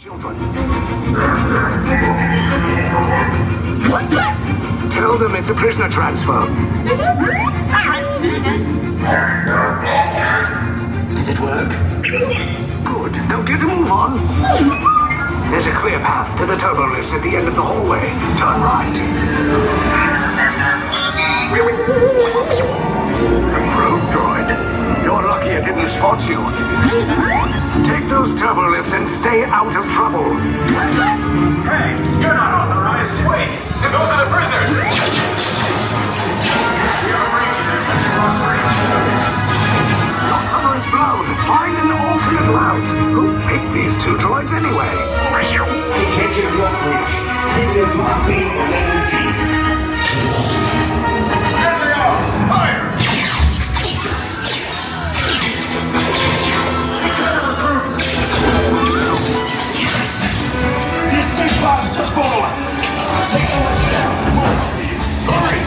children. Tell them it's a prisoner transfer. Did it work? Good. Now get a move on. There's a clear path to the turbo lifts at the end of the hallway. Turn right. A probe droid. You're lucky it didn't spot you. Take those turbo lifts and stay out of trouble. Hey, you're not authorized. Wait, those are the prisoners. Your cover is blown. Find an alternate route. Who picked these two droids anyway? Attention block bridge. Prisoners must see on level G. There they are! Fire! Disneyland Park, just follow us. Take us down. Hurry!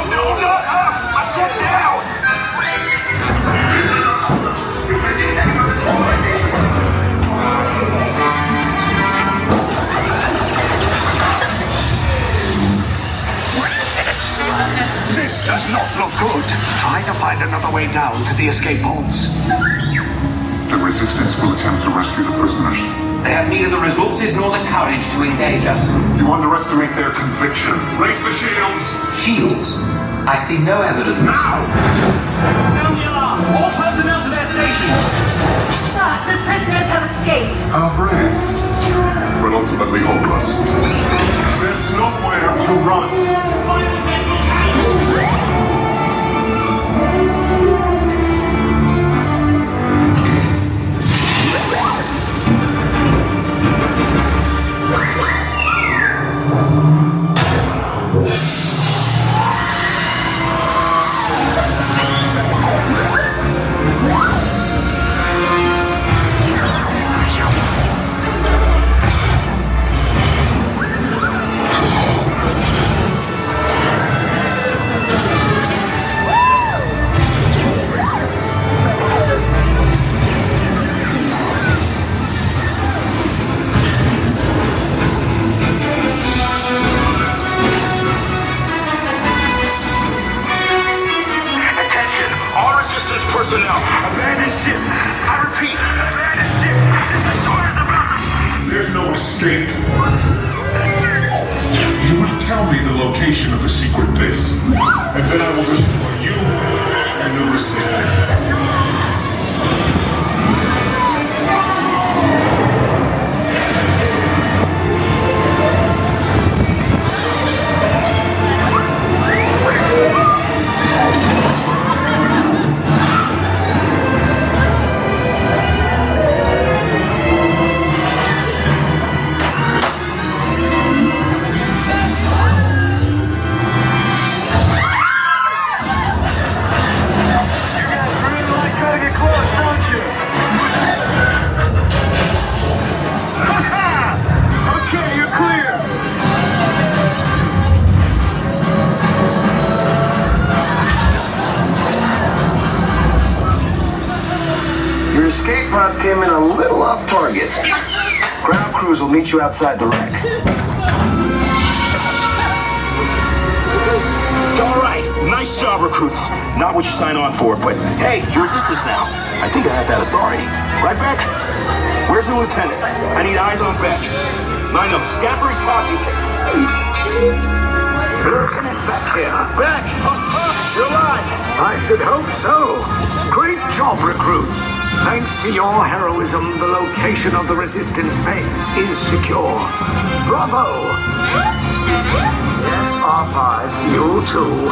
No, not up! I said down! This does not look good. Try to find another way down to the escape pods. The Resistance will attempt to rescue the prisoners. They have neither the resources nor the courage to engage us. You underestimate their conviction. Raise the shields! Shields? I see no evidence. Now! Sound the alarm! All personnel to their stations! Sir, the prisoners have escaped. How brave. But ultimately hopeless. There's nowhere to run. Personnel, abandon ship. I repeat, abandon ship. This is stories about. There's no escape. You will tell me the location of the secret base, and then I will destroy you and the Resistance. Your escape pods came in a little off target. Ground crews will meet you outside the wreck. All right, nice job, recruits. Not what you signed on for, but hey, you're Resistance now. I think I have that authority. Right, Beck? Where's the lieutenant? I need eyes on Beck. I know, Scaffery's pocket. Lieutenant Beck here. Beck! You're alive! I should hope so. Great job, recruits. Thanks to your heroism, the location of the Resistance base is secure. Bravo! Yes, R5, you too.